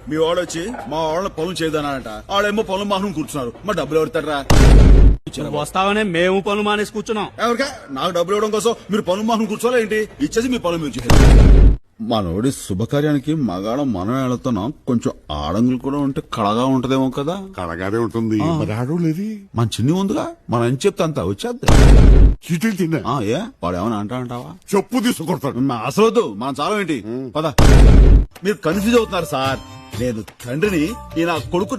మీ వాడు వచ్చి మా వాళ్ళ పనులు చేయదన్నారట. ఆడేమో పనులు మాత్రం కూర్చున్నారు. మా డబ్బులు ఎవరుతారా? వస్తావనే మేము పనులు మానేసి కూర్చున్నాం. ఎవరికా? నాకు డబ్బులు ఇవ్వడం కోసం మీరు పనులు మాత్రం కూర్చోలే ఏంటి? ఇచ్చేసి మీ పనులు మీరు చేయాలి. మనోడి శుభకార్యానికి మగాళం మనం వెళుతున్నాం. కొంచెం ఆడంగులు కూడా ఉంటే కళగా ఉంటదేమో కదా. కళగానే ఉంటుంది. మరి ఆడు లేదు. మన చిన్ని ఉందిగా, మనం ఏం చెప్తే అంత వచ్చేద్ది. చీటీలు తిన్నా ఏ వాడేమన్నా అంటావా? చెప్పు తీసుకొడతాడు. అసలు వద్దు, మనం చాలా ఏంటి పద. మీరు కన్ఫ్యూజ్ అవుతున్నారు సార్. నేను తండ్రిని, ఈ నా కొడుకు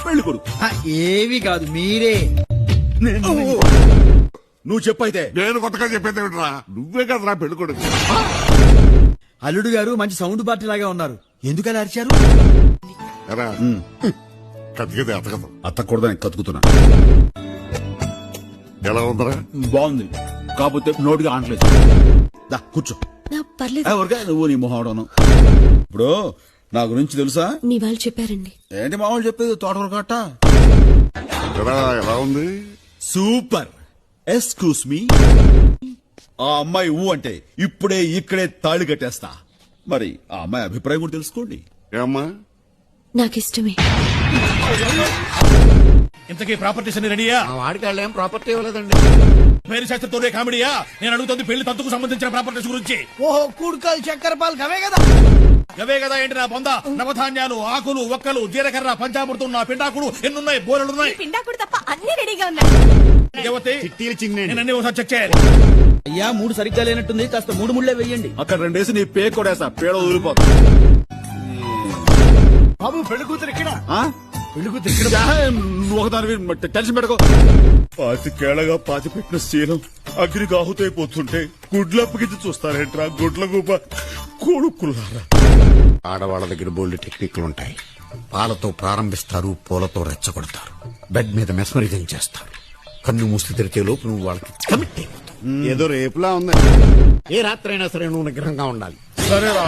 పెళ్లి కొడుకు. ఏవి కాదు మీరే. నువ్వు చెప్పైతే. నేను కొత్తగా చెప్పేది ఏమిట్రా? నువ్వే కదరా పెళ్లి కొడుకు. అల్లుడు గారు మంచి సౌండ్ పార్టీ లాగా ఉన్నారు. ఎందుకని అరిచారు? ఎరా కతికితే అతకదు. అత్తకూడదని కతుకుతున్నా. ఎలా ఉందరా? బాగుంది, కాకపోతే నోటిగా ఆంటలేదు. దా కూర్చో. ఎవరికా నువ్వు నీ మొహం. ఇప్పుడు నా గురించి తెలుసా? మీ వాళ్ళు చెప్పారండి. ఏంటి మా వాళ్ళు చెప్పేది? తోటకూర కట్ట ఎలా ఉంది? సూపర్. ఎక్స్క్యూజ్ మీ, ఆ అమ్మాయి ఊ అంటే ఇప్పుడే ఇక్కడే తాళి కట్టేస్తా. మరి ఆ అమ్మాయి అభిప్రాయం కూడా తెలుసుకోండి. ఏమ్మా? నాకిష్టమే. ఇంతకీ ప్రాపర్టీస్ అన్ని రెడీయా? వాడికి వాళ్ళు ఏం ప్రాపర్టీ ఇవ్వలేదండి. పేరు శాస్త్రంతోనే కామెడీయా? నేను అడుగుతుంది పెళ్లి తంతుకు సంబంధించిన ప్రాపర్టీస్ గురించి. ఓహో, కూడుకాలు చక్కెర పాలు అవే కదా. అవే కదా ఏంటి నా బొంద? నవధాన్యాలు, ఆకులు, ఒక్కలు, జీలకర్ర, పంచామృతం, నా పిండాకుడు ఎన్నున్నాయి? బోలెడున్నాయి. పిండాకుడు తప్ప అన్ని రెడీగా ఉన్నాయి. నేను అన్ని ఒకసారి చెక్ చేయాలి. అయ్యా 3 సరిగ్గా లేనట్టుంది, కాస్త 3 ముళ్ళే వెయ్యండి. అక్కడ 2 వేసి నీ పేరు కొడేస్తా. పేడ వదిలిపోతా. బాబు పెళ్లి కూతురు ఇక్కడ. నువ్వు ఒకదాని టెన్షన్ పెట్టుకో. 5 పాతి పెట్టిన శీలం అగ్నికి ఆహుతైపోతుంటే గుడ్లప్పగించి చూస్తారేంట్రా? గుడ్ల గూప కొడుకులారా. ఆడవాళ్ళ దగ్గర బోల్డ్ టెక్నిక్లు ఉంటాయి. పాలతో ప్రారంభిస్తారు, పూలతో రెచ్చగొడతారు, బెడ్ మీద మెస్మరైజింగ్ చేస్తారు. కన్ను మూసి తెరిచే లోపు నువ్వు వాళ్ళకి కమిట్ అయిపోతావు. ఏదో రేపులా ఉంది. ఏ రాత్రి అయినా సరే నువ్వు నిగ్రహంగా ఉండాలి. సరేరా,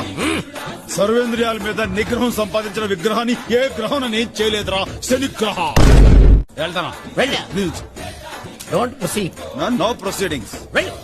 సర్వేంద్రియాల మీద నిగ్రహం సంపాదించిన విగ్రహాన్ని ఏ గ్రహం నేను చేయలేదురా. శనిగ్రహం. వెళ్తానా? వెళ్ళు. Don't proceed. No proceedings. వెళ్ళు.